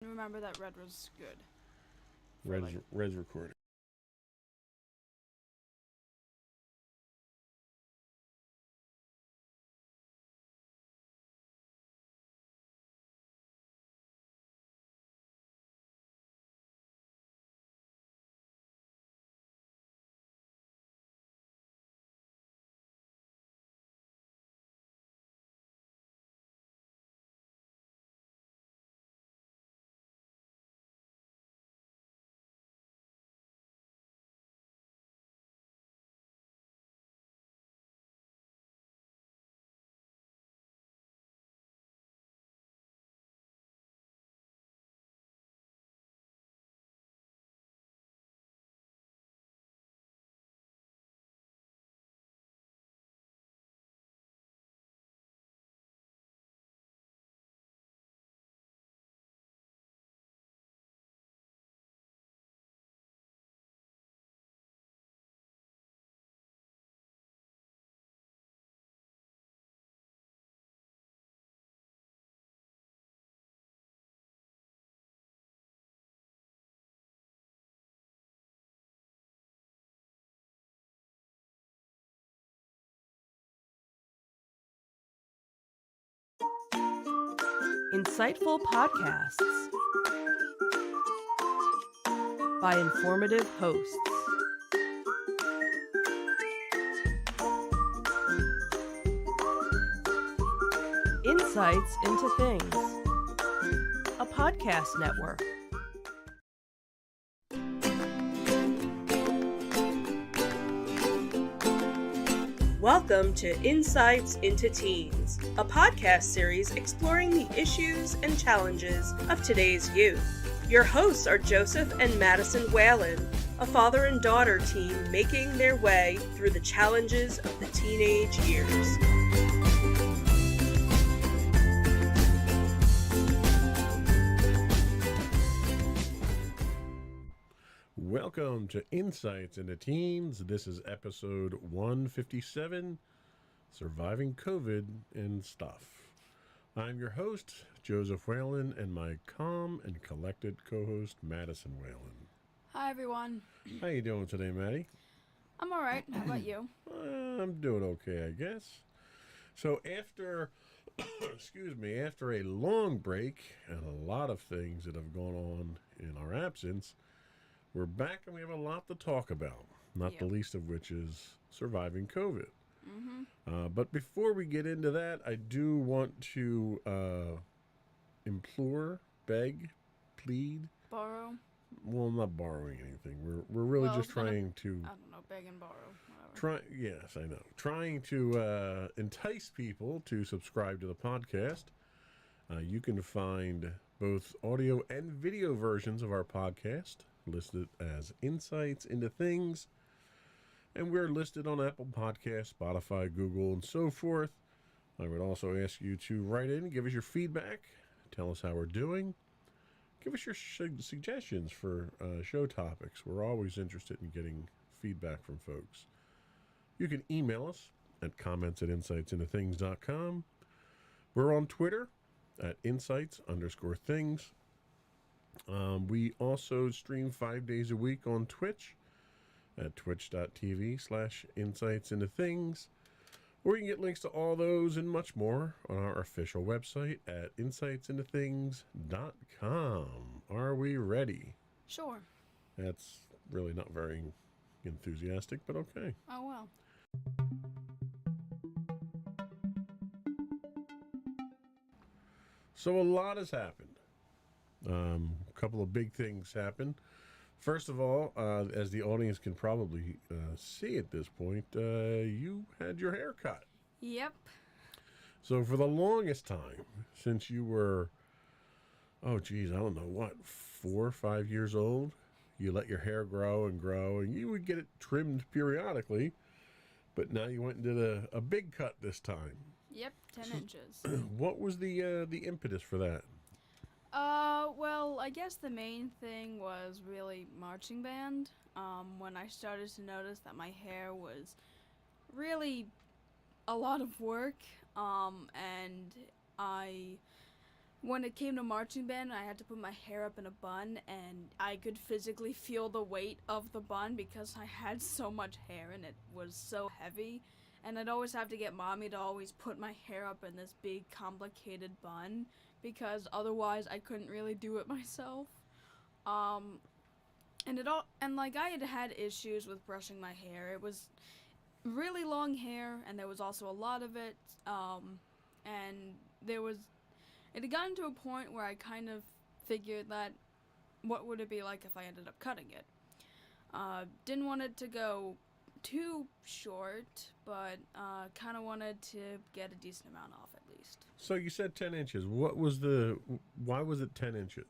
Remember that red was good. Red's recording. Insightful podcasts by informative hosts. Insights into Things, a podcast network. Welcome to Insights into Teens, a podcast series exploring the issues and challenges of today's youth. Your hosts are Joseph and Madison Whalen, a father and daughter team making their way through the challenges of the teenage years. Welcome to Insights into Teens. This is episode 157, Surviving COVID and Stuff. I'm your host, Joseph Whalen, and my calm and collected co-host, Madison Whalen. Hi, everyone. How you doing today, Maddie? I'm all right. How about you? I'm doing okay, I guess. So after, after a long break and a lot of things that have gone on in our absence, we're back and we have a lot to talk about, not the least of which is surviving COVID. But before we get into that, I do want to implore, beg, plead. Borrow? Well, I'm not borrowing anything. We're really just trying to... I don't know, beg and borrow, whatever. Yes, I know. Trying to entice people to subscribe to the podcast. You can find both audio and video versions of our podcast listed as Insights into Things, and we're listed on Apple Podcasts, Spotify, Google, and so forth. I would also ask you to write in, give us your feedback, tell us how we're doing, give us your suggestions for show topics. We're always interested in getting feedback from folks. You can email us at comments@insightsintothings.com. We're on Twitter at insights_things. We also stream 5 days a week on Twitch at twitch.tv/insightsintothings. Or you can get links to all those and much more on our official website at insightsintothings.com. Are we ready? Sure. That's really not very enthusiastic, but okay. Oh, well. So a lot has happened. A couple of big things happened. First of all, as the audience can probably see at this point, you had your hair cut. Yep. So for the longest time, since you were, I don't know what, 4 or 5 years old, you let your hair grow, and you would get it trimmed periodically. But now you went and did a big cut this time. Yep, 10 inches. What was the impetus for that? Well, I guess the main thing was really marching band. When I started to notice that my hair was really a lot of work, and I when it came to marching band, I had to put my hair up in a bun, and I could physically feel the weight of the bun because I had so much hair and it was so heavy. And I'd always have to get mommy to always put my hair up in this big, complicated bun because otherwise I couldn't really do it myself. And like I had issues with brushing my hair. It was really long hair, and there was also a lot of it. And it had gotten to a point where I kind of figured that what would it be like if I ended up cutting it? Didn't want it to go too short, but kind of wanted to get a decent amount off at least. So you said 10 inches. Why was it 10 inches?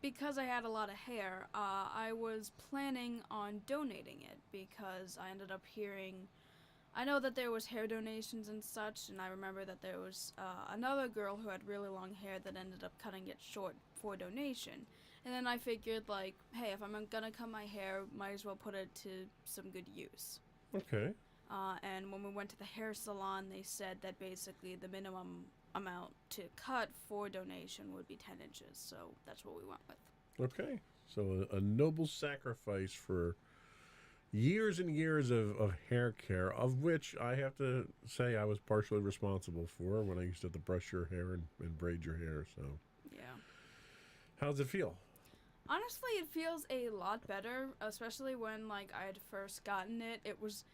Because I had a lot of hair, I was planning on donating it because I ended up hearing, I know that there was hair donations and such, and I remember that there was another girl who had really long hair that ended up cutting it short for donation. And then I figured, like, hey, if I'm gonna cut my hair, might as well put it to some good use. Okay. And when we went to the hair salon, they said that basically the minimum amount to cut for donation would be 10 inches, so that's what we went with. Okay. So a noble sacrifice for years and years of hair care, of which I have to say I was partially responsible for when I used to have to brush your hair and braid your hair. So Yeah. how's it feel? Honestly, it feels a lot better, especially when, like, I had first gotten it. It was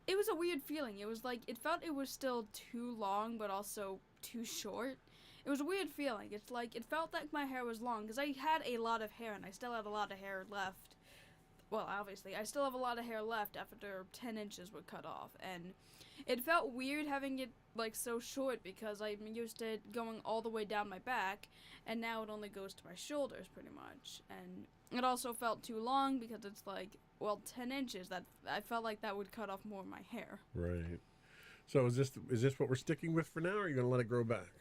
a weird feeling. It was like, it felt it was still too long, but also too short. It was a weird feeling. It's like, it felt like my hair was long, because I had a lot of hair, and I still had a lot of hair left. Well, obviously, I still have a lot of hair left after 10 inches were cut off, and it felt weird having it, like, so short, because I'm used to it going all the way down my back, and now it only goes to my shoulders, pretty much. And it also felt too long, because it's like, well, 10 inches, that I felt like that would cut off more of my hair. Right. So is this what we're sticking with for now, or are you going to let it grow back?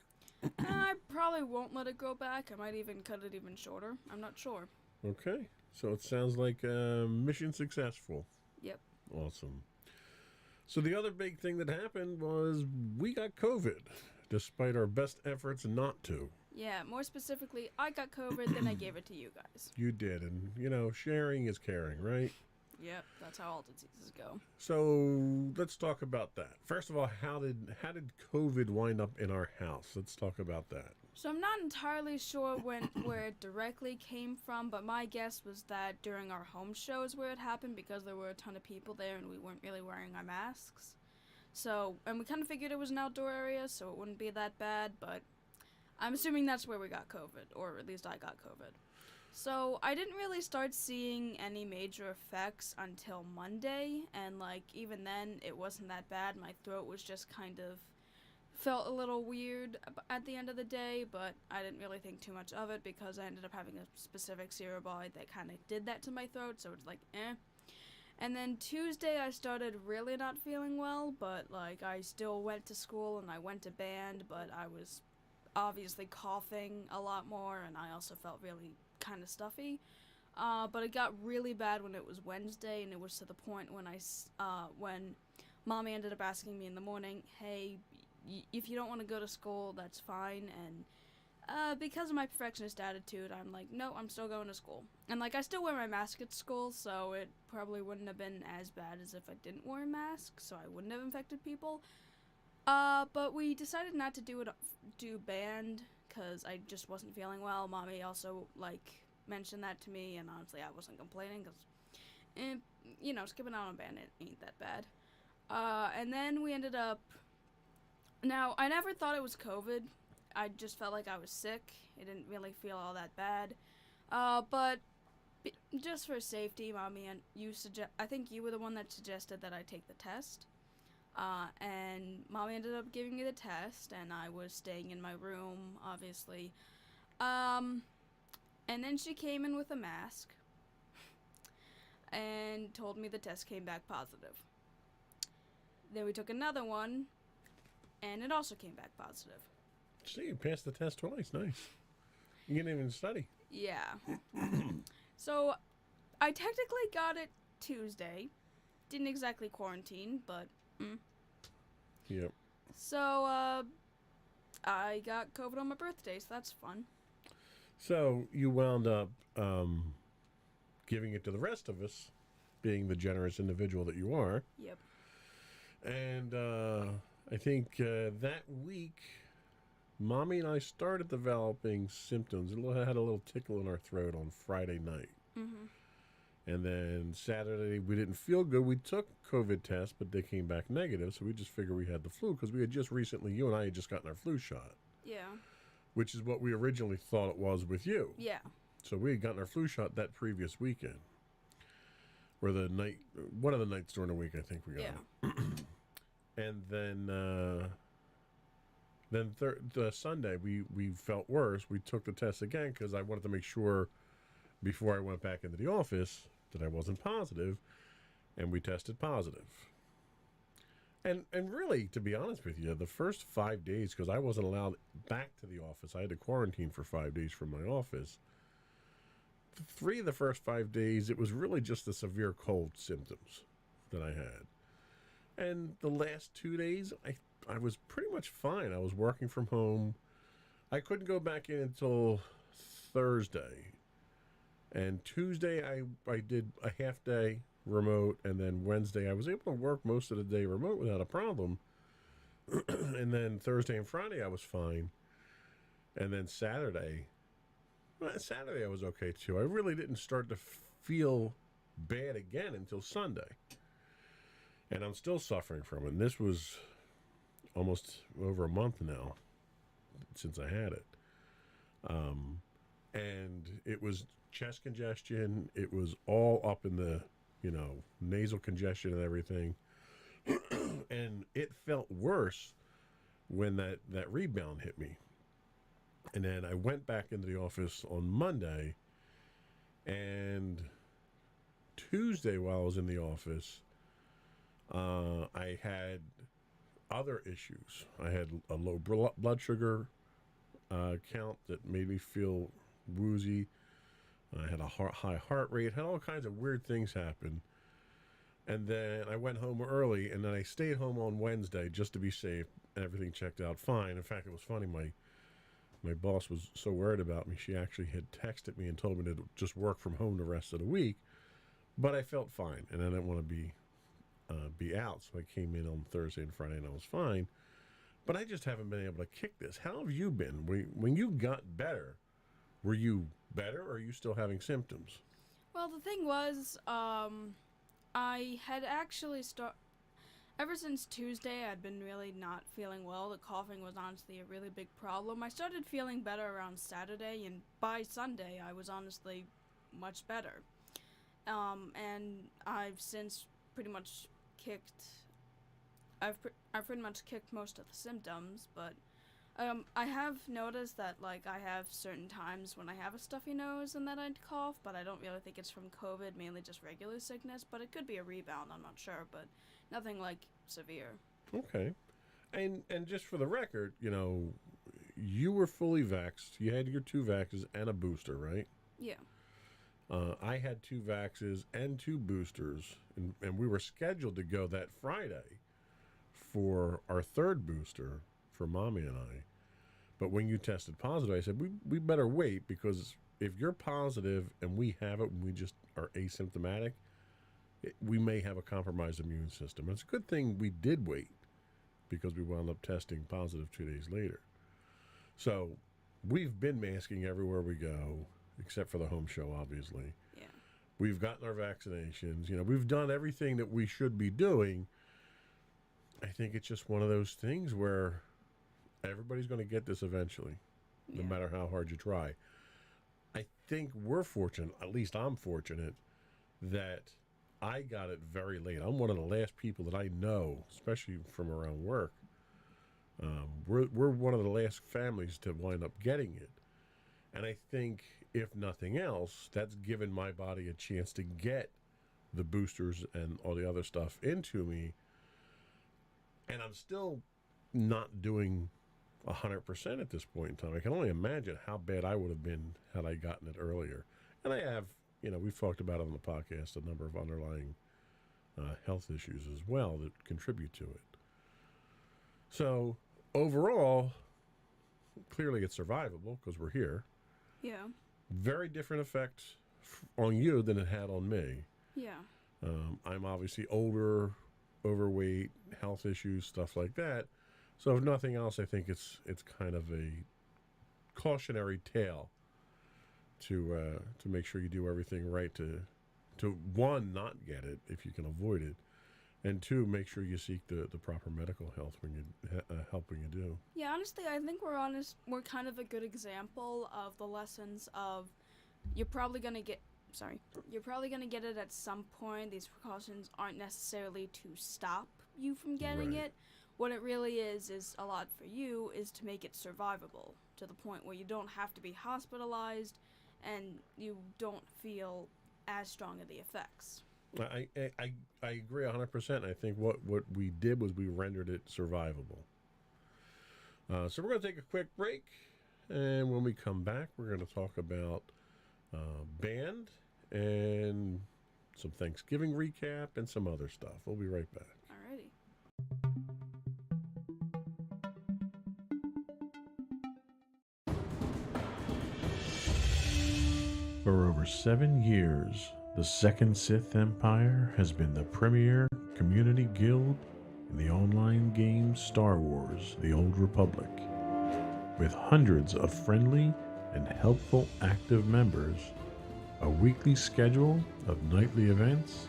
I probably won't let it grow back. I might even cut it even shorter. I'm not sure. Okay. So it sounds like mission successful. Yep. Awesome. So the other big thing that happened was we got COVID, despite our best efforts not to. Yeah, more specifically, I got COVID, then I gave it to you guys. You did, and sharing is caring, right? Yep, that's how all diseases go. So let's talk about that. First of all, how did COVID wind up in our house? Let's talk about that. So I'm not entirely sure where it directly came from, but my guess was that during our home shows where it happened, because there were a ton of people there and we weren't really wearing our masks. So, and we kind of figured it was an outdoor area, so it wouldn't be that bad, but I'm assuming that's where we got COVID, or at least I got COVID. So I didn't really start seeing any major effects until Monday, and like even then it wasn't that bad. My throat was just kind of felt a little weird at the end of the day, but I didn't really think too much of it because I ended up having a specific cerebride that kind of did that to my throat, so it's like eh. And then Tuesday I started really not feeling well, but like I still went to school and I went to band, but I was obviously coughing a lot more, and I also felt really kind of stuffy. But it got really bad when it was Wednesday, and it was to the point when Mommy ended up asking me in the morning, hey, if you don't want to go to school, that's fine. And because of my perfectionist attitude, I'm like, no, I'm still going to school. And like, I still wear my mask at school, so it probably wouldn't have been as bad as if I didn't wear a mask, so I wouldn't have infected people. But we decided not to do band, because I just wasn't feeling well. Mommy also, like, mentioned that to me, and honestly, I wasn't complaining, because, skipping out on band, it ain't that bad. And then we ended up, now, I never thought it was COVID. I just felt like I was sick. It didn't really feel all that bad. But just for safety, Mommy, and I think you were the one that suggested that I take the test. And Mommy ended up giving me the test, and I was staying in my room, obviously. And then she came in with a mask and told me the test came back positive. Then we took another one, and it also came back positive. See, you passed the test twice. Nice. You didn't even study. Yeah. So, I technically got it Tuesday. Didn't exactly quarantine, but... Yep. So, I got COVID on my birthday, so that's fun. So you wound up giving it to the rest of us, being the generous individual that you are. Yep. And I think that week, Mommy and I started developing symptoms. Had a little tickle in our throat on Friday night. Mm-hmm. And then Saturday, we didn't feel good. We took COVID tests, but they came back negative. So we just figured we had the flu because we had just recently, you and I had just gotten our flu shot. Yeah. Which is what we originally thought it was with you. Yeah. So we had gotten our flu shot that previous weekend. Or one of the nights during the week, I think we got it. And then the Sunday, we felt worse. We took the test again because I wanted to make sure before I went back into the office that I wasn't positive, and we tested positive. And really, to be honest with you, the first 5 days, because I wasn't allowed back to the office, I had to quarantine for 5 days from my office. 3 of the first 5 days, it was really just the severe cold symptoms that I had. And the last 2 days, I was pretty much fine. I was working from home. I couldn't go back in until Thursday. And Tuesday, I did a half day remote, and then Wednesday, I was able to work most of the day remote without a problem. And then Thursday and Friday, I was fine. And then Saturday, I was okay too. I really didn't start to feel bad again until Sunday. And I'm still suffering from it. And this was almost over a month now since I had it. And it was chest congestion. It was all up in the, nasal congestion and everything. And it felt worse when that rebound hit me. And then I went back into the office on Monday, and Tuesday while I was in the office, I had other issues. I had a low blood sugar count that made me feel woozy. I had a high heart rate, had all kinds of weird things happen. And then I went home early, and then I stayed home on Wednesday just to be safe, and everything checked out fine. In fact, it was funny, my boss was so worried about me, she actually had texted me and told me to just work from home the rest of the week. But I felt fine, and I didn't want to be out, so I came in on Thursday and Friday, and I was fine. But I just haven't been able to kick this. How have you been? When you got better, were you better, or are you still having symptoms? Well, the thing was, I had actually ever since Tuesday, I'd been really not feeling well. The coughing was honestly a really big problem. I started feeling better around Saturday, and by Sunday, I was honestly much better. And I've since pretty much I've pretty much kicked most of the symptoms, but I have noticed that, I have certain times when I have a stuffy nose and that I'd cough, but I don't really think it's from COVID, mainly just regular sickness, but it could be a rebound, I'm not sure, but nothing, severe. Okay. And just for the record, you were fully vaxxed. You had your 2 vaxes and a booster, right? Yeah. I had 2 vaxes and 2 boosters, and we were scheduled to go that Friday for our 3rd booster for Mommy and I. But when you tested positive, I said, we better wait, because if you're positive and we have it and we just are asymptomatic, we may have a compromised immune system. It's a good thing we did wait, because we wound up testing positive 2 days later. So we've been masking everywhere we go, except for the home show, obviously. Yeah. We've gotten our vaccinations. We've done everything that we should be doing. I think it's just one of those things where everybody's going to get this eventually, no matter how hard you try. I think we're fortunate, at least I'm fortunate, that I got it very late. I'm one of the last people that I know, especially from around work. We're one of the last families to wind up getting it. And I think, if nothing else, that's given my body a chance to get the boosters and all the other stuff into me. And I'm still not doing 100% at this point in time. I can only imagine how bad I would have been had I gotten it earlier. And I have, we've talked about it on the podcast, a number of underlying health issues as well that contribute to it. So overall, clearly it's survivable because we're here. Yeah. Very different effect on you than it had on me. Yeah. I'm obviously older, overweight, health issues, stuff like that. So if nothing else, I think it's kind of a cautionary tale to make sure you do everything right to one, not get it if you can avoid it, and two, make sure you seek the proper medical health when you help when you do. Yeah, honestly, I think we're kind of a good example of the lessons of you're probably gonna get it at some point. These precautions aren't necessarily to stop you from getting Right. it. What it really is a lot for you is to make it survivable to the point where you don't have to be hospitalized and you don't feel as strong of the effects. I agree 100%. I think what we did was we rendered it survivable. So we're going to take a quick break, and when we come back, we're going to talk about band and some Thanksgiving recap and some other stuff. We'll be right back. Alrighty. For over 7 years, the Second Sith Empire has been the premier community guild in the online game Star Wars: The Old Republic. With hundreds of friendly and helpful active members, a weekly schedule of nightly events,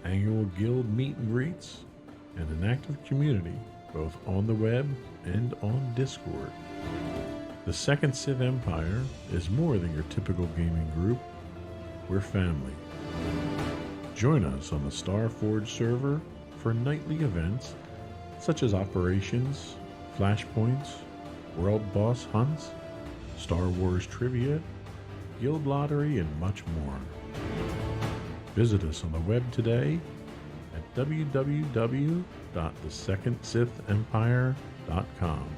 annual guild meet and greets, and an active community both on the web and on Discord. The Second Sith Empire is more than your typical gaming group. We're family. Join us on the Starforge server for nightly events such as operations, flashpoints, world boss hunts, Star Wars trivia, guild lottery, and much more. Visit us on the web today at www.thesecondsithempire.com.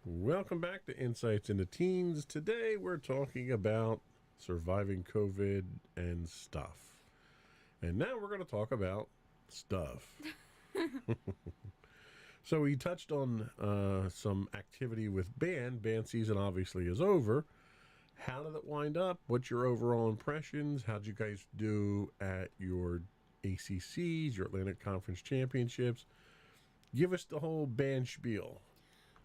Welcome back to Insights into Teens. Today we're talking about surviving COVID and stuff. And now we're going to talk about stuff. So we touched on some activity with band. Band season obviously is over. How did it wind up? What's your overall impressions? How'd you guys do at your ACCs, your Atlantic Conference Championships? Give us the whole band spiel.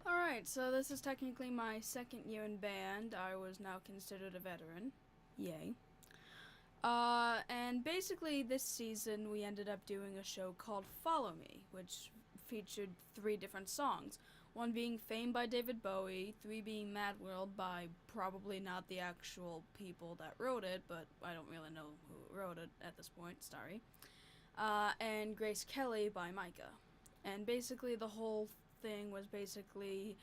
Alright, so this is technically my second year in band. I was now considered a veteran. Yay. And basically this season we ended up doing a show called Follow Me, which featured 3 different songs. 1 being Fame by David Bowie, 3 being Mad World by probably not the actual people that wrote it, but I don't really know who wrote it at this point, sorry. And Grace Kelly by Micah. And basically the whole thing was basically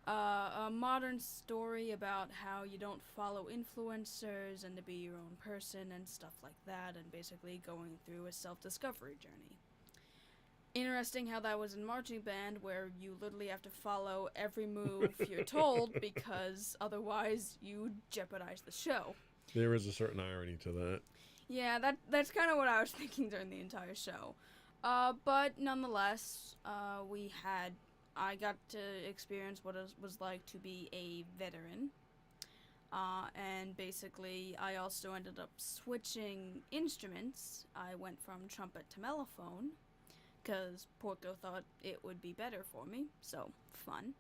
a modern story about how you don't follow influencers and to be your own person and stuff like that, and basically going through a self-discovery journey. Interesting how that was in marching band, where you literally have to follow every move you're told, because otherwise you jeopardize the show. There is a certain irony to that. Yeah, that's kind of what I was thinking during the entire show. But nonetheless, I got to experience what it was like to be a veteran. And basically, I also ended up switching instruments. I went from trumpet to mellophone, because Porco thought it would be better for me, so fun.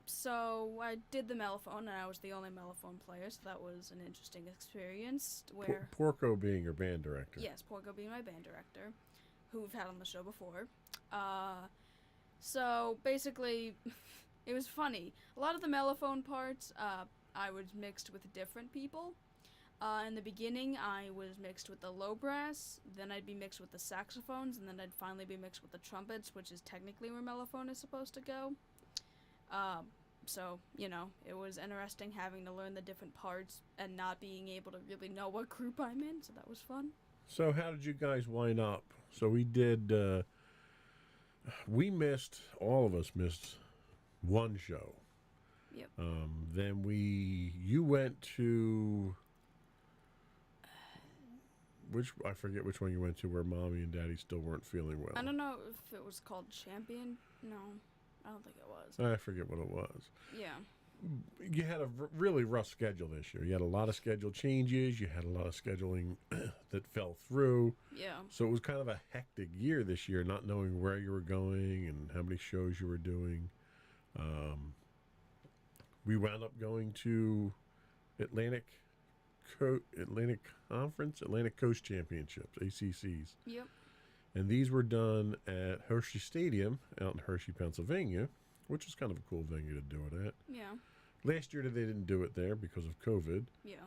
So I did the mellophone, and I was the only mellophone player, so that was an interesting experience. Where Porco being your band director. Yes, Porco being my band director, who we've had on the show before. So basically, it was funny. A lot of the mellophone parts, I was mixed with different people. In the beginning, I was mixed with the low brass, then I'd be mixed with the saxophones, and then I'd finally be mixed with the trumpets, which is technically where mellophone is supposed to go. So, you know, it was interesting having to learn the different parts and not being able to really know what group I'm in, so that was fun. So how did you guys wind up? So we did, all of us missed one show. Yep. Then you went to I forget which one you went to where mommy and daddy still weren't feeling well. I don't know if it was called Champion. No, I don't think it was. I forget what it was. Yeah. You had a really rough schedule this year. You had a lot of schedule changes. You had a lot of scheduling that fell through. Yeah. So it was kind of a hectic year this year, not knowing where you were going and how many shows you were doing. We wound up going to Atlantic Coast Championships, ACCs. Yep. And these were done at Hershey Stadium out in Hershey, Pennsylvania, which is kind of a cool venue to do it at. Yeah. Last year they didn't do it there because of COVID. Yeah.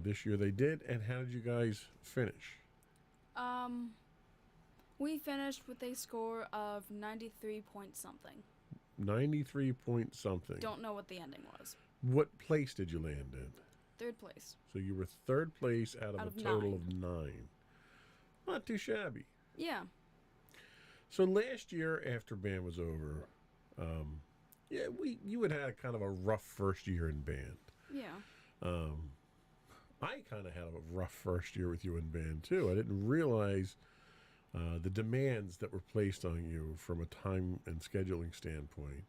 This year they did. And how did you guys finish? We finished with a score of 93 point something. 93 point something. Don't know what the ending was. What place did you land in? 3rd place. So you were 3rd place out of Out a of total 9. of 9. Not too shabby. Yeah. So last year after band was over, you had a kind of a rough first year in band. Yeah. I kind of had a rough first year with you in band too. I didn't realize the demands that were placed on you from a time and scheduling standpoint,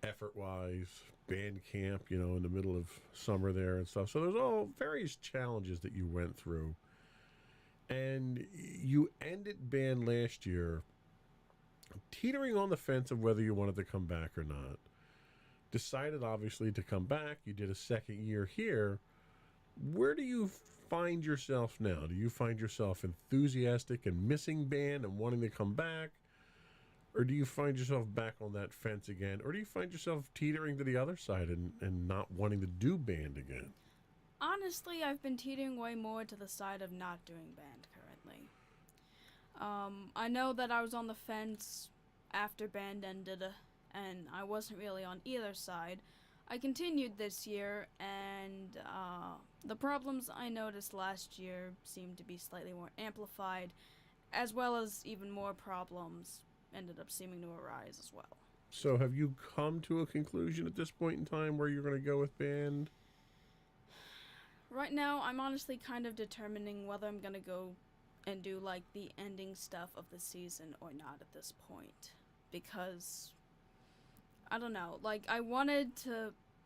effort-wise, band camp, in the middle of summer there and stuff. So there's all various challenges that you went through. And you ended band last year teetering on the fence of whether you wanted to come back or not. Decided, obviously, to come back. You did a second year here. Where do you find yourself now? Do you find yourself enthusiastic and missing band and wanting to come back? Or do you find yourself back on that fence again? Or do you find yourself teetering to the other side and not wanting to do band again? Honestly, I've been teetering way more to the side of not doing band currently. I know that I was on the fence after band ended, and I wasn't really on either side. I continued this year, and the problems I noticed last year seemed to be slightly more amplified, as well as even more problems ended up seeming to arise as well. So have you come to a conclusion at this point in time where you're going to go with band? Right now, I'm honestly kind of determining whether I'm gonna go and do, like, the ending stuff of the season or not at this point. Because, I don't know, like,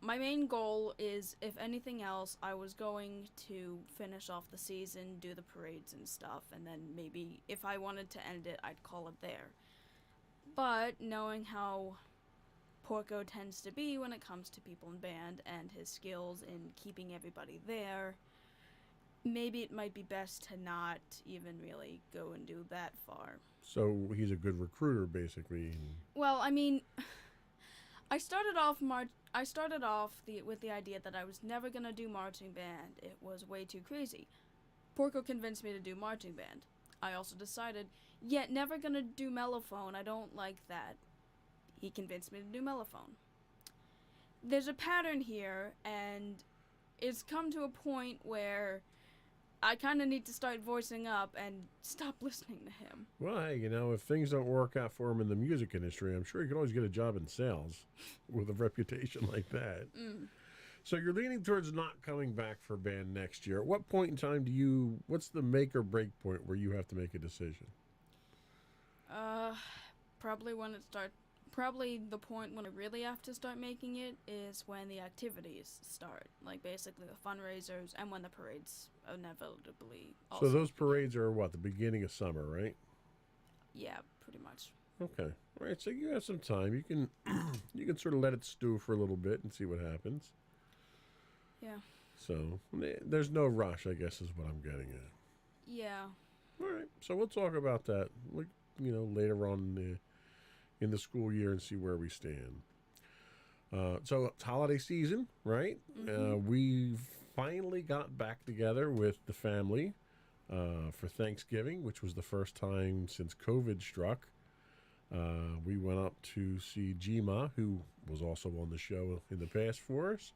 my main goal is, if anything else, I was going to finish off the season, do the parades and stuff, and then maybe, if I wanted to end it, I'd call it there. But, knowing how Porco tends to be when it comes to people in band and his skills in keeping everybody there, maybe it might be best to not even really go and do that far. So he's a good recruiter, basically. Well, I mean, I started off with the idea that I was never gonna do marching band. It was way too crazy. Porco convinced me to do marching band. I also decided, never gonna do mellophone. I don't like that. He convinced me to do mellophone. There's a pattern here, and it's come to a point where I kind of need to start voicing up and stop listening to him. Well, hey, if things don't work out for him in the music industry, I'm sure he could always get a job in sales with a reputation like that. So you're leaning towards not coming back for band next year. At what point in time what's the make or break point where you have to make a decision? Probably the point when I really have to start making it is when the activities start, like basically the fundraisers and when the parades inevitably also. So those parades are the beginning of summer, right? Yeah, pretty much. Okay. All right, so you have some time. You can sort of let it stew for a little bit and see what happens. Yeah. So there's no rush, I guess, is what I'm getting at. Yeah. All right, so we'll talk about that, later on in the school year and see where we stand. So it's holiday season, right? Mm-hmm. We finally got back together with the family for Thanksgiving, which was the first time since COVID struck. We went up to see Jima, who was also on the show in the past for us.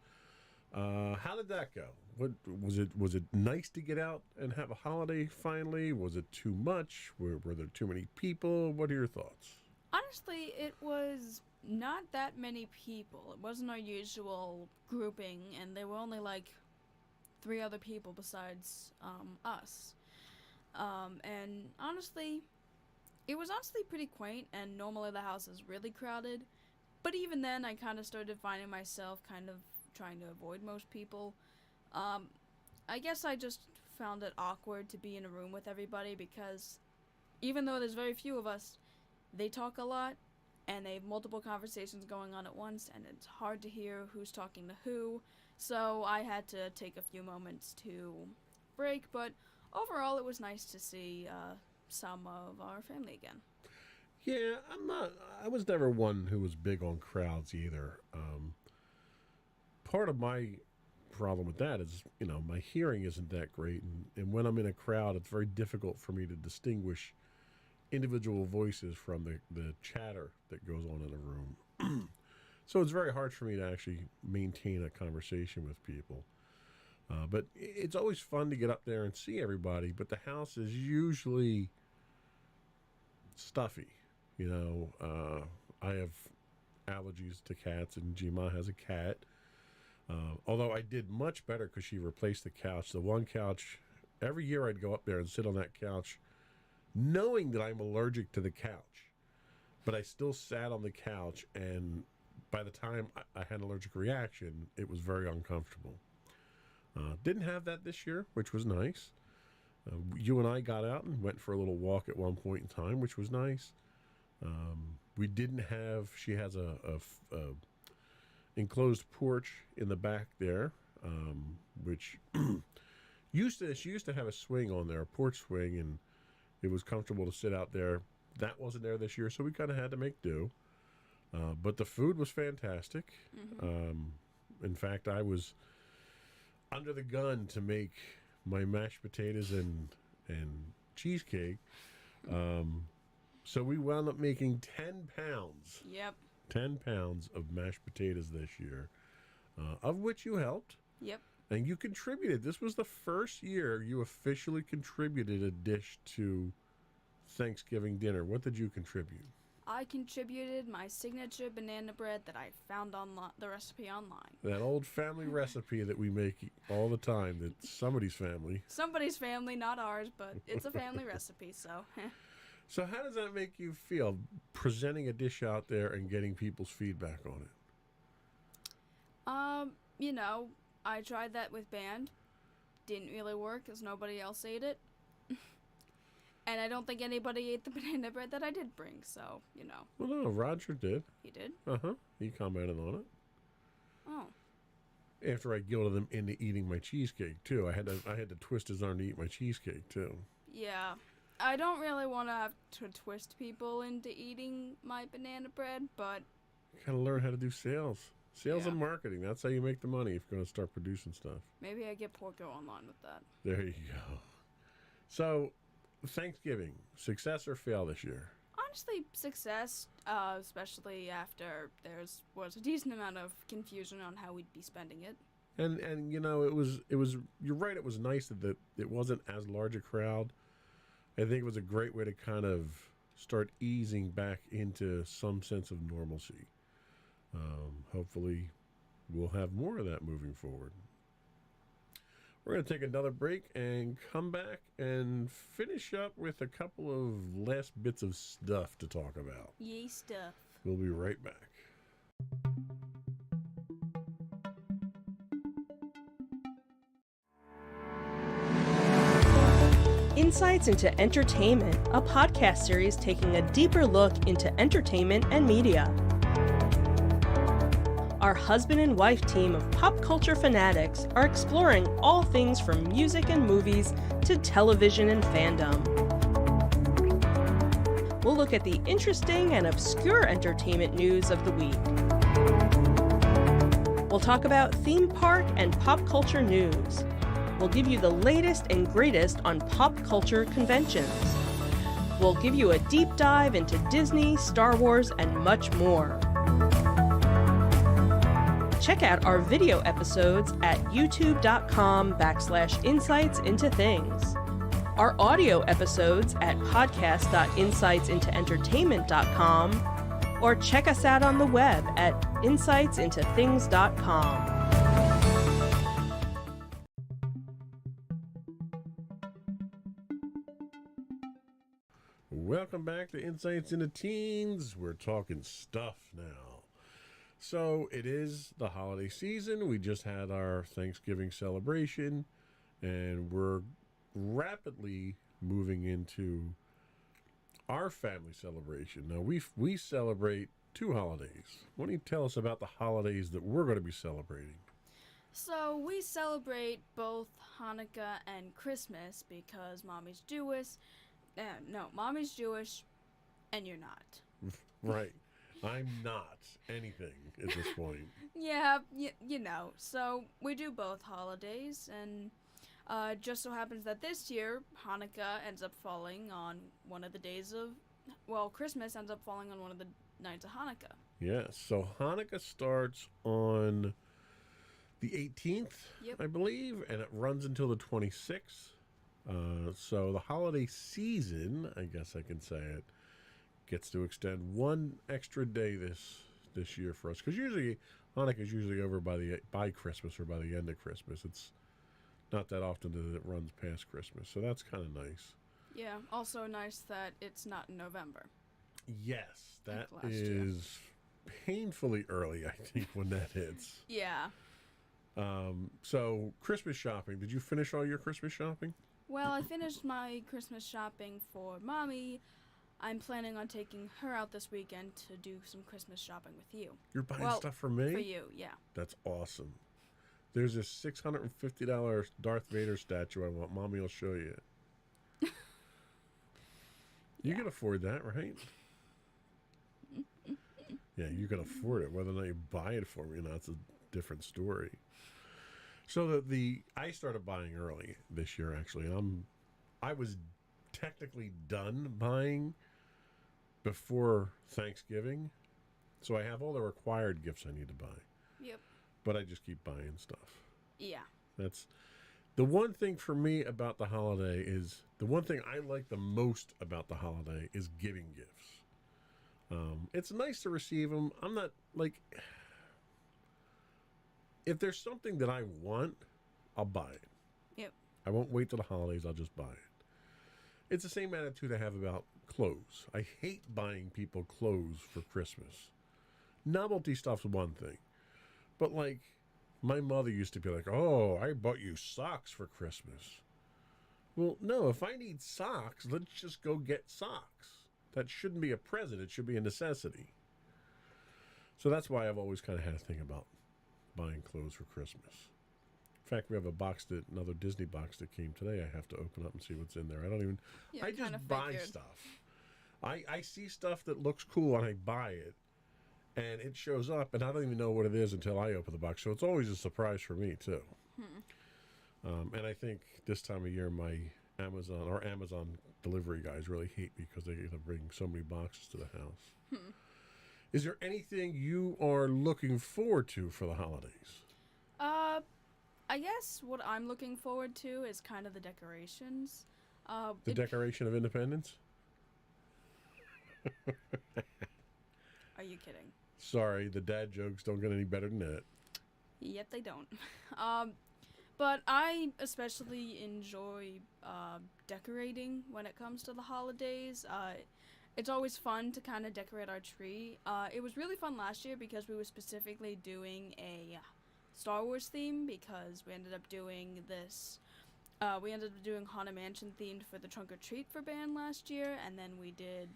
How did that go? What was it nice to get out and have a holiday finally? Was it too much? Were there too many people? What are your thoughts? Honestly, it was not that many people. It wasn't our usual grouping, and there were only like 3 other people besides us. And honestly, it was pretty quaint, and normally the house is really crowded. But even then, I kind of started finding myself kind of trying to avoid most people. I guess I just found it awkward to be in a room with everybody because even though there's very few of us, they talk a lot and they have multiple conversations going on at once, and it's hard to hear who's talking to who. So I had to take a few moments to break, but overall it was nice to see some of our family again. Yeah, I was never one who was big on crowds either. Part of my problem with that is, my hearing isn't that great. And when I'm in a crowd, it's very difficult for me to distinguish individual voices from the chatter that goes on in a room. So it's very hard for me to actually maintain a conversation with people. But it's always fun to get up there and see everybody. But the house is usually stuffy. I have allergies to cats, and Jima has a cat. Although I did much better because she replaced the couch. The one couch, every year I'd go up there and sit on that couch knowing that I'm allergic to the couch. But I still sat on the couch, and by the time I had an allergic reaction, it was very uncomfortable. Didn't have that this year, which was nice. You and I got out and went for a little walk at one point in time, which was nice. We didn't have, she has a enclosed porch in the back there, which she used to have a swing on there, a porch swing, and it was comfortable to sit out there. That wasn't there this year, so we kind of had to make do. But the food was fantastic. In fact, I was under the gun to make my mashed potatoes and cheesecake. So we wound up making 10 pounds. Yep. 10 pounds of mashed potatoes this year, of which you helped. Yep. And you contributed. This was the first year you officially contributed a dish to Thanksgiving dinner. What did you contribute? I contributed my signature banana bread that I found the recipe online. That old family recipe that we make all the time, that's somebody's family. Somebody's family, not ours, but it's a family recipe, so. So how does that make you feel, presenting a dish out there and getting people's feedback on it? I tried that with band. Didn't really work because nobody else ate it. And I don't think anybody ate the banana bread that I did bring, so, Well, no, Roger did. He did? Uh-huh. He commented on it. Oh. After I guilted him into eating my cheesecake, too. I had to twist his arm to eat my cheesecake, too. Yeah. I don't really want to have to twist people into eating my banana bread, but... You gotta learn how to do sales. Sales Yeah. and marketing. That's how you make the money if you're going to start producing stuff. Maybe I get Porco online with that. There you go. So, Thanksgiving, success or fail this year? Honestly, success, especially after was a decent amount of confusion on how we'd be spending it. And it was you're right, it was nice that it wasn't as large a crowd. I think it was a great way to kind of start easing back into some sense of normalcy. Hopefully we'll have more of that moving forward. We're going to take another break and come back and finish up with a couple of last bits of stuff to talk about. Yay stuff. We'll be right back. Insights into Entertainment, a podcast series taking a deeper look into entertainment and media. Our husband and wife team of pop culture fanatics are exploring all things from music and movies to television and fandom. We'll look at the interesting and obscure entertainment news of the week. We'll talk about theme park and pop culture news. We'll give you the latest and greatest on pop culture conventions. We'll give you a deep dive into Disney, Star Wars, and much more. Check out our video episodes at youtube.com/insightsintothings. Our audio episodes at podcast.insightsintoentertainment.com, or check us out on the web at insightsintothings.com. welcome back to Insights into Teens. We're talking stuff now. So it is the holiday season. We just had our Thanksgiving celebration, and we're rapidly moving into our family celebration. Now, we celebrate 2 holidays. Why don't you tell us about the holidays that we're going to be celebrating? So we celebrate both Hanukkah and Christmas because Mommy's Jewish. Mommy's Jewish, and you're not. Right. I'm not anything at this point. Yeah, you know. So we do both holidays, and just so happens that this year Hanukkah ends up falling on one of the days of, Christmas ends up falling on one of the nights of Hanukkah. Yes. So Hanukkah starts on the 18th, Yep. I believe, and it runs until the 26th. So the holiday season, I guess I can say it, gets to extend one extra day this year for us. Because usually Hanukkah is usually over by Christmas or by the end of Christmas. It's not that often that it runs past Christmas, so that's kind of nice. Yeah. Also nice that it's not in November. Yes, that Like last year. is painfully early, I think, when that hits. Yeah. So Christmas shopping. Did you finish all your Christmas shopping? Well, I finished my Christmas shopping for Mommy. I'm planning on taking her out this weekend to do some Christmas shopping with you. You're buying Well, stuff for me? For you, yeah. That's awesome. There's this $650 Darth Vader statue I want. Mommy will show you. You Yeah. can afford that, right? Yeah, you can afford it. Whether or not you buy it for me, that's a different story. So I started buying early this year. Actually, I was technically done buying before Thanksgiving, so I have all the required gifts I need to buy. Yep. But I just keep buying stuff. Yeah. That's the one thing for me about the holiday is the one thing I like the most about the holiday is giving gifts. It's nice to receive them. I'm not like, if there's something that I want, I'll buy it. Yep. I won't wait till the holidays. I'll just buy it. It's the same attitude I have about clothes. I hate buying people clothes for Christmas. Novelty stuff's one thing. But like, my mother used to be like, "Oh, I bought you socks for Christmas." Well, no, if I need socks, let's just go get socks. That shouldn't be a present. It should be a necessity. So that's why I've always kind of had a thing about buying clothes for Christmas. In fact, we have another Disney box that came today. I have to open up and see what's in there. Yeah, I kinda just buy figured. stuff. I see stuff that looks cool and I buy it. And it shows up, and I don't even know what it is until I open the box. So it's always a surprise for me, too. And I think this time of year, my Amazon delivery guys really hate me because they get to bring so many boxes to the house. Is there anything you are looking forward to for the holidays? I guess what I'm looking forward to is kind of the decorations. The Declaration of Independence? Are you kidding? Sorry, the dad jokes don't get any better than that. Yet they don't. But I especially enjoy decorating when it comes to the holidays. It's always fun to kind of decorate our tree. It was really fun last year because we were specifically doing a Star Wars theme because we ended up doing this. We ended up doing Haunted Mansion themed for the Trunk or Treat for band last year, and then we did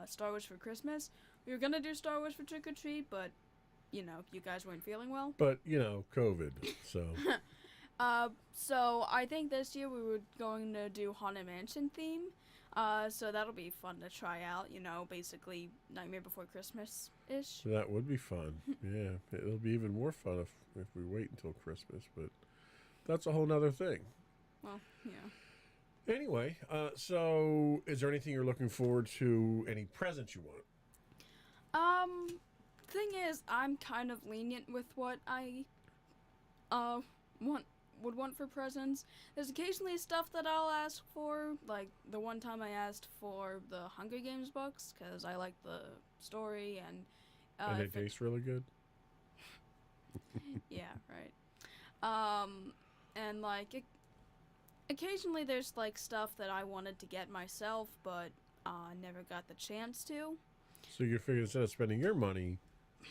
Star Wars for Christmas. We were gonna do Star Wars for Trick or Treat, but you guys weren't feeling well. But, COVID, so... So I think this year we were going to do Haunted Mansion theme. So that'll be fun to try out, basically Nightmare Before Christmas-ish. That would be fun. Yeah, it'll be even more fun if we wait until Christmas, but that's a whole nother thing. Well, yeah. Anyway, so is there anything you're looking forward to, any presents you want? Thing is, I'm kind of lenient with what I, would want for presents. There's occasionally stuff that I'll ask for, like the one time I asked for the Hunger Games books, because I like the story, and And if they taste really good? yeah, right. And like occasionally there's like stuff that I wanted to get myself, but never got the chance to. So you figure instead of spending your money,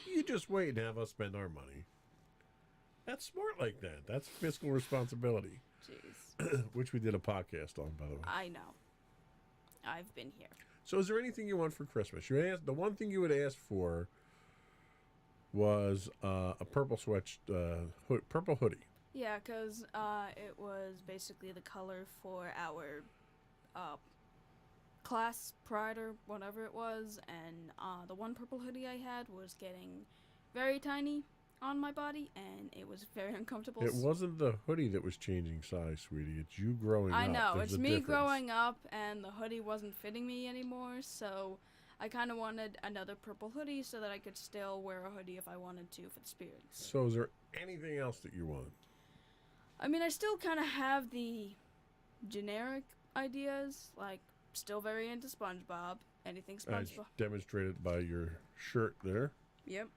you just wait and have us spend our money. That's smart like that. That's fiscal responsibility, Jeez. which we did a podcast on, by the way. I know. I've been here. So is there anything you want for Christmas? You asked, the one thing you would ask for was a purple purple hoodie. Yeah, because it was basically the color for our class pride or whatever it was, and the one purple hoodie I had was getting very tiny on my body, and it was very uncomfortable. It wasn't the hoodie that was changing size, sweetie. It's you growing up. I know, There's it's a me difference. growing up, and the hoodie wasn't fitting me anymore, so I kind of wanted another purple hoodie so that I could still wear a hoodie if I wanted to for the spirits. So is there anything else that you want? I mean, I still kind of have the generic ideas, like, still very into SpongeBob. Anything As SpongeBob. demonstrated by your shirt there. Yep.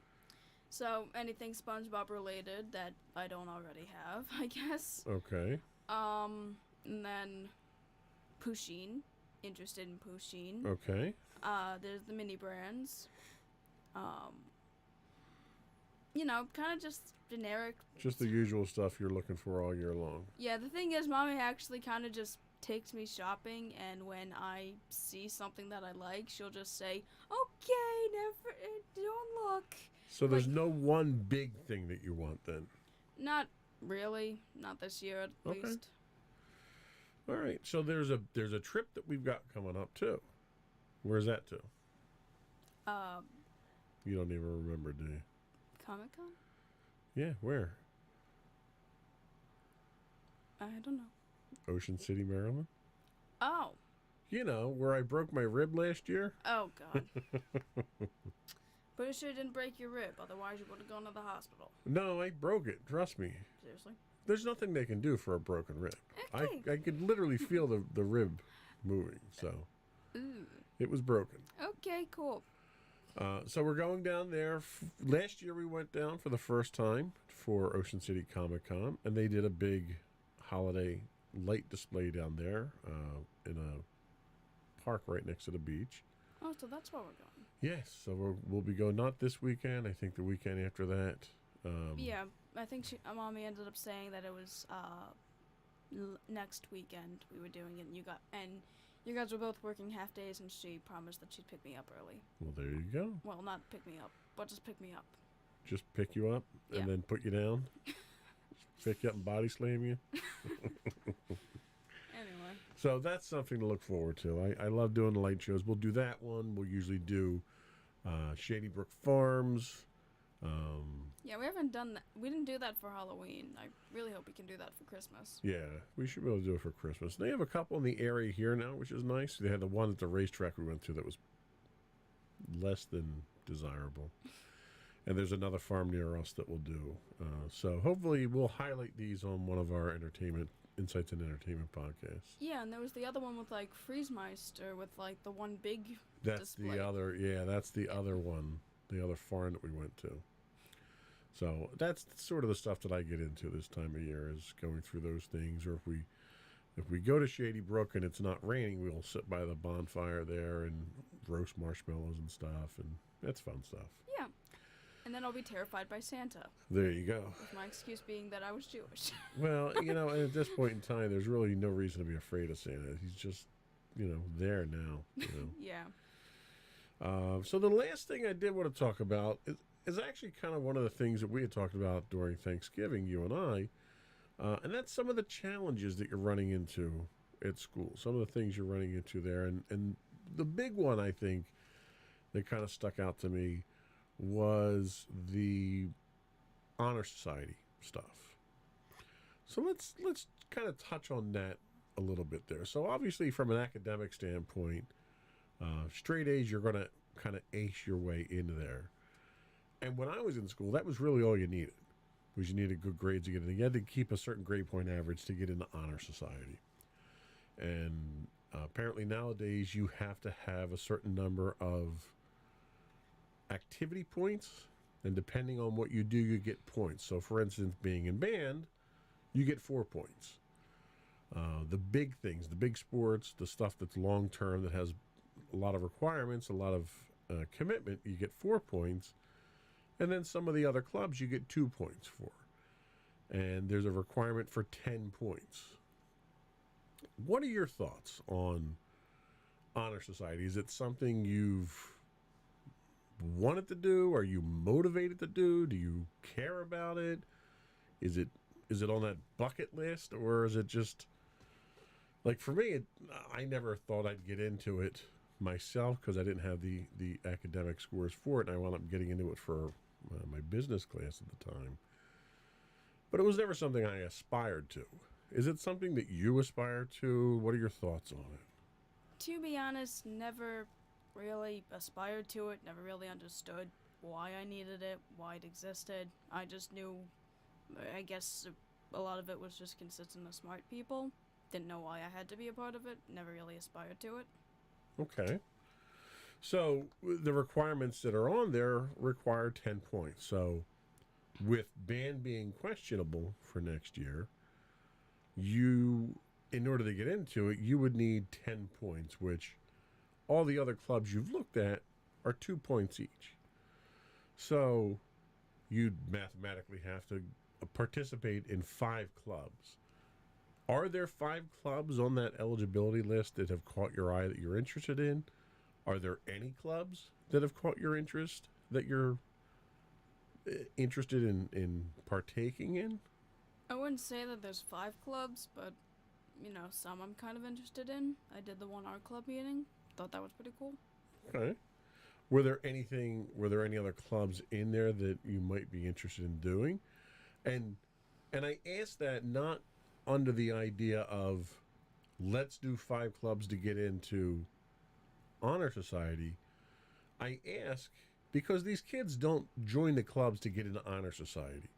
So, anything SpongeBob related that I don't already have, I guess. Okay. And then Pusheen. Interested in Pusheen. Okay. There's the mini brands. You know, kind of just generic. Just the usual stuff you're looking for all year long. Yeah, the thing is, Mommy actually kind of just takes me shopping, and when I see something that I like, she'll just say, "Okay, never, don't look." So there's Like- no one big thing that you want then. Not really, not this year at Okay. least. All right. So there's a trip that we've got coming up too. Where's that to? You don't even remember, do you? Comic-Con? Yeah, where? I don't know. Ocean City, Maryland. Oh. You know, where I broke my rib last year. Oh, God. But it sure didn't break your rib, otherwise you would have gone to the hospital. No, I broke it. Trust me. Seriously? There's nothing they can do for a broken rib. Okay. I could literally feel the rib moving, so Ooh. it was broken. Okay, cool. So we're going down there. Last year we went down for the first time for Ocean City Comic Con, and they did a big holiday light display down there in a park right next to the beach. Oh, so that's where we're going. Yes, so we'll be going not this weekend. I think the weekend after that. Yeah, I think Mommy ended up saying that it was next weekend we were doing it, and you guys were both working half days, and she promised that she'd pick me up early. Well, there you go. Well, not pick me up, but just pick me up. Just pick you up and Yeah. then put you down. Pick you up and body slam you. Anyway. So that's something to look forward to. I love doing the light shows. We'll do that one. We'll usually do Shady Brook Farms. Yeah, we haven't done that. We didn't do that for Halloween. I really hope we can do that for Christmas. Yeah, we should be able to do it for Christmas. They have a couple in the area here now, which is nice. They had the one at the racetrack we went to that was less than desirable. And there's another farm near us that we'll do. So hopefully we'll highlight these on one of our Insights and Entertainment podcasts. Yeah, and there was the other one with like Friesmeister with like the one big That's display. that's the other one, the other farm that we went to. So that's sort of the stuff that I get into this time of year, is going through those things. Or if we go to Shady Brook and it's not raining, we'll sit by the bonfire there and roast marshmallows and stuff, and that's fun stuff. Yeah. And then I'll be terrified by Santa, There you go. with my excuse being that I was Jewish. Well, at this point in time, there's really no reason to be afraid of Santa. He's just, there now. Yeah. So the last thing I did want to talk about is actually kind of one of the things that we had talked about during Thanksgiving, you and I, and that's some of the challenges that you're running into at school, some of the things you're running into there. And the big one, I think, that kind of stuck out to me was the Honor Society stuff. So let's kind of touch on that a little bit there. So obviously from an academic standpoint, straight A's, you're going to kind of ace your way into there. And when I was in school, that was really all you needed, was you needed good grades to get in. You had to keep a certain grade point average to get into Honor Society. And apparently nowadays you have to have a certain number of activity points, and depending on what you do, you get points. So for instance, being in band, you get 4 points. The big things, the big sports, the stuff that's long term, that has a lot of requirements, a lot of commitment, you get 4 points. And then some of the other clubs you get 2 points for. And there's a requirement for 10 points. What are your thoughts on Honor Society? Is it something you've wanted to do? Are you motivated to do? Do you care about it? Is it on that bucket list, or is it just like, for me, I never thought I'd get into it myself because I didn't have the academic scores for it, and I wound up getting into it for my business class at the time. But it was never something I aspired to. Is it something that you aspire to? What are your thoughts on it? To be honest, never really aspired to it, never really understood why I needed it, why it existed. I just knew, I guess a lot of it was just consistent of smart people. Didn't know why I had to be a part of it, never really aspired to it. Okay. So the requirements that are on there require 10 points. So with band being questionable for next year, you, in order to get into it, you would need 10 points, which all the other clubs you've looked at are 2 points each. So you'd mathematically have to participate in 5 clubs. Are there 5 clubs on that eligibility list that have caught your eye that you're interested in? Are there any clubs that have caught your interest that you're interested in partaking in? I wouldn't say that there's 5 clubs, but, some I'm kind of interested in. I did the one art club meeting. Thought that was pretty cool. Okay. Were there any other clubs in there that you might be interested in doing? And I asked that not under the idea of let's do 5 clubs to get into Honor Society. I ask because these kids don't join the clubs to get into Honor Society.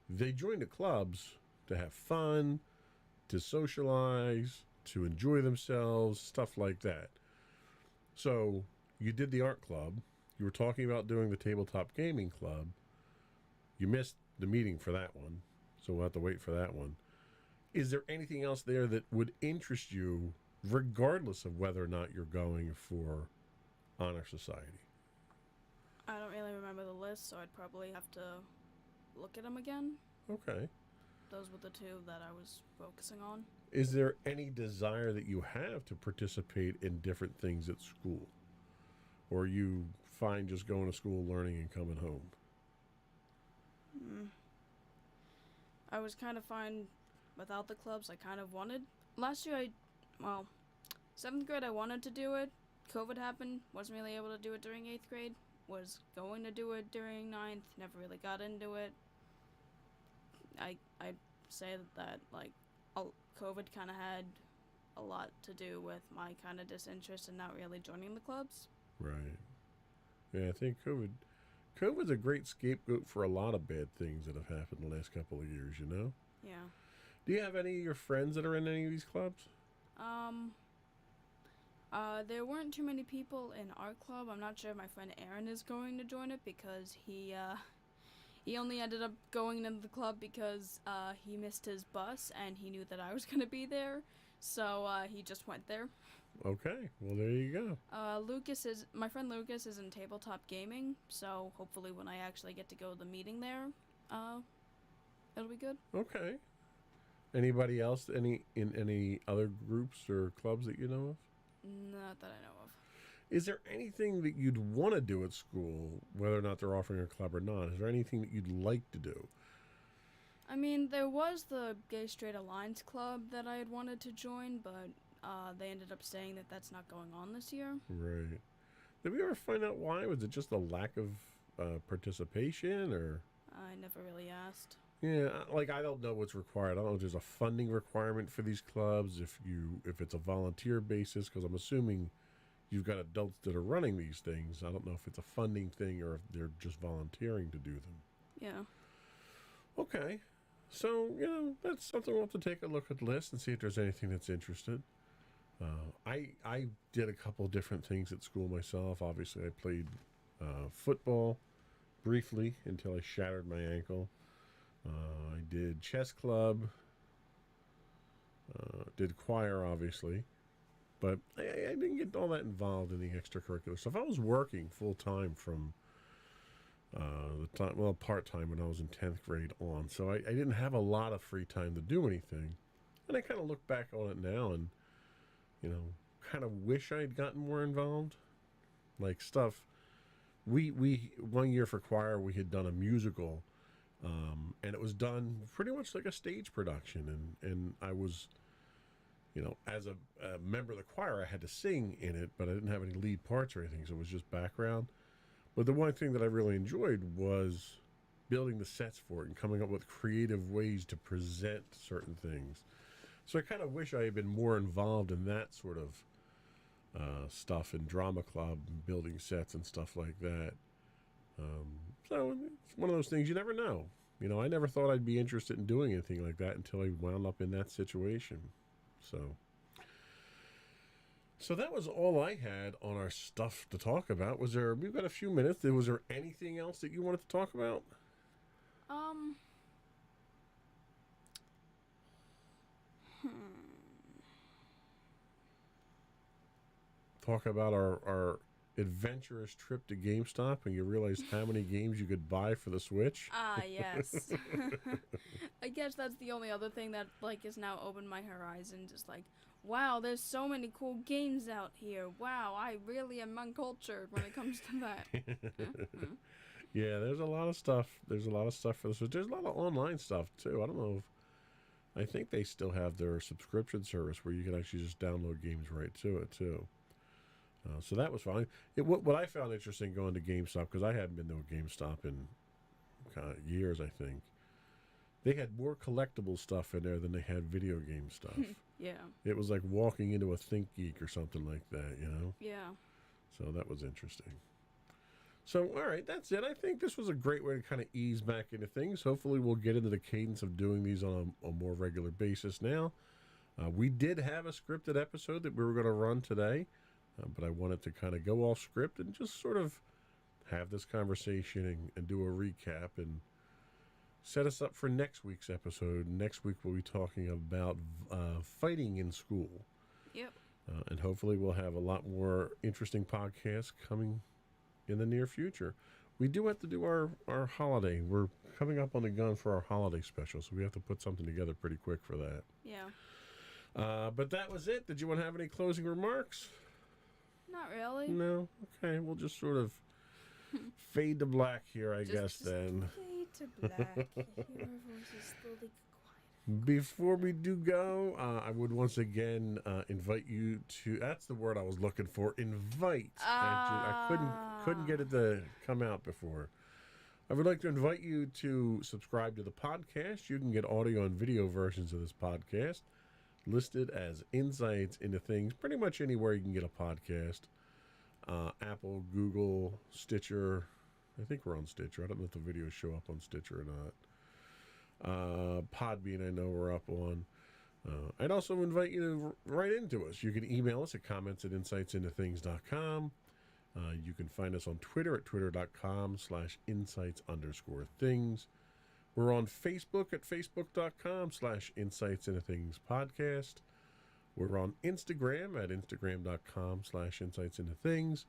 They join the clubs to have fun, to socialize, to enjoy themselves, stuff like that. So you did the art club. You were talking about doing the tabletop gaming club. You missed the meeting for that one, so we'll have to wait for that one. Is there anything else there that would interest you, regardless of whether or not you're going for Honor Society? I don't really remember the list, so I'd probably have to look at them again. Okay. Those were the 2 that I was focusing on. Is there any desire that you have to participate in different things at school? Or are you fine just going to school, learning, and coming home? I was kind of fine without the clubs. I kind of wanted. Last year, 7th grade I wanted to do it. COVID happened. Wasn't really able to do it during 8th grade. Was going to do it during 9th. Never really got into it. I'd say that COVID kind of had a lot to do with my kind of disinterest in not really joining the clubs. Right. Yeah, I think COVID's a great scapegoat for a lot of bad things that have happened the last couple of years, you know? Yeah. Do you have any of your friends that are in any of these clubs? There weren't too many people in our club. I'm not sure if my friend Aaron is going to join it because he only ended up going into the club because he missed his bus and he knew that I was going to be there. So he just went there. Okay, well there you go. My friend Lucas is in tabletop gaming, so hopefully when I actually get to go to the meeting there, it'll be good. Okay. Anybody else? Any other groups or clubs that you know of? Not that I know of. Is there anything that you'd want to do at school, whether or not they're offering a club or not? Is there anything that you'd like to do? I mean, there was the Gay Straight Alliance Club that I had wanted to join, but they ended up saying that that's not going on this year. Right. Did we ever find out why? Was it just a lack of participation, or? I never really asked. Yeah, I don't know what's required. I don't know if there's a funding requirement for these clubs, if it's a volunteer basis, because I'm assuming you've got adults that are running these things. I don't know if it's a funding thing or if they're just volunteering to do them. Yeah. Okay. So, that's something we'll have to take a look at the list and see if there's anything that's interested. I did a couple different things at school myself. Obviously, I played football briefly until I shattered my ankle. I did chess club, did choir, obviously, But I didn't get all that involved in the extracurricular stuff. I was working full time from part time when I was in 10th grade on. So I didn't have a lot of free time to do anything. And I kind of look back on it now and, kind of wish I'd gotten more involved. Like stuff. We 1 year for choir, we had done a musical. And it was done pretty much like a stage production. And I was, as a member of the choir, I had to sing in it, but I didn't have any lead parts or anything. So it was just background. But the one thing that I really enjoyed was building the sets for it and coming up with creative ways to present certain things. So I kind of wish I had been more involved in that sort of stuff in drama club, building sets and stuff like that. So it's one of those things you never know. I never thought I'd be interested in doing anything like that until I wound up in that situation. So that was all I had on our stuff to talk about. We've got a few minutes. Was there anything else that you wanted to talk about? Talk about our adventurous trip to GameStop and you realized how many games you could buy for the Switch? Yes. I guess that's the only other thing that is now opened my horizon. Just wow, there's so many cool games out here. Wow, I really am uncultured when it comes to that. Yeah, there's a lot of stuff. There's a lot of stuff for the Switch. There's a lot of online stuff too. I don't know I think they still have their subscription service where you can actually just download games right to it too. So that was fine. What I found interesting going to GameStop, because I hadn't been to a GameStop in years, I think. They had more collectible stuff in there than they had video game stuff. Yeah. It was like walking into a ThinkGeek or something like that, Yeah. So that was interesting. So, all right, that's it. I think this was a great way to kind of ease back into things. Hopefully we'll get into the cadence of doing these on a more regular basis now. We did have a scripted episode that we were going to run today. But I wanted to kind of go off script and just sort of have this conversation and do a recap and set us up for next week's episode. Next week we'll be talking about fighting in school. Yep. And hopefully we'll have a lot more interesting podcasts coming in the near future. We do have to do our holiday. We're coming up on the gun for our holiday special, so we have to put something together pretty quick for that. Yeah. But that was it. Did you want to have any closing remarks? Not really. No? Okay, we'll just sort of fade to black here, I guess, then. Fade to black. Your voice is slowly quiet. Before we do go, I would once again invite you to, that's the word I was looking for, invite. I couldn't get it to come out before. I would like to invite you to subscribe to the podcast. You can get audio and video versions of this podcast listed as Insights into Things, pretty much anywhere you can get a podcast. Apple, Google, Stitcher. I think we're on Stitcher. I don't know if the videos show up on Stitcher or not. Podbean, I know we're up on. I'd also invite you to write into us. You can email us at comments@insightsintothings.com. You can find us on Twitter at twitter.com/insights_things. We're on Facebook at facebook.com/insightsintothingspodcast. We're on Instagram at instagram.com/insightsintothings.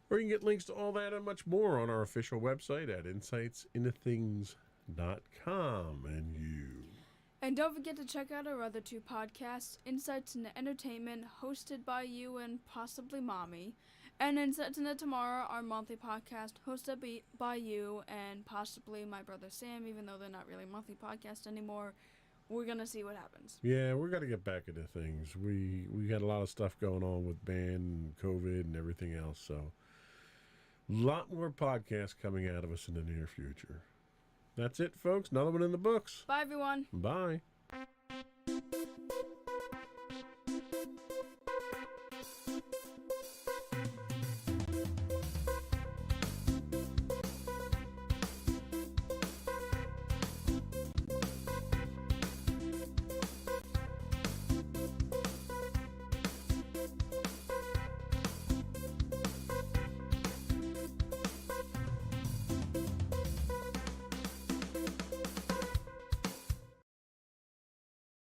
Or you can get links to all that and much more on our official website at insightsintothings.com. And don't forget to check out our other two podcasts, Insights into Entertainment, hosted by you and possibly Mommy, and Insights into Tomorrow, our monthly podcast, hosted by you and possibly my brother Sam, even though they're not really monthly podcasts anymore. We're going to see what happens. Yeah, we're going to get back into things. We got a lot of stuff going on with band and COVID and everything else, so a lot more podcasts coming out of us in the near future. That's it, folks. Another one in the books. Bye, everyone. Bye.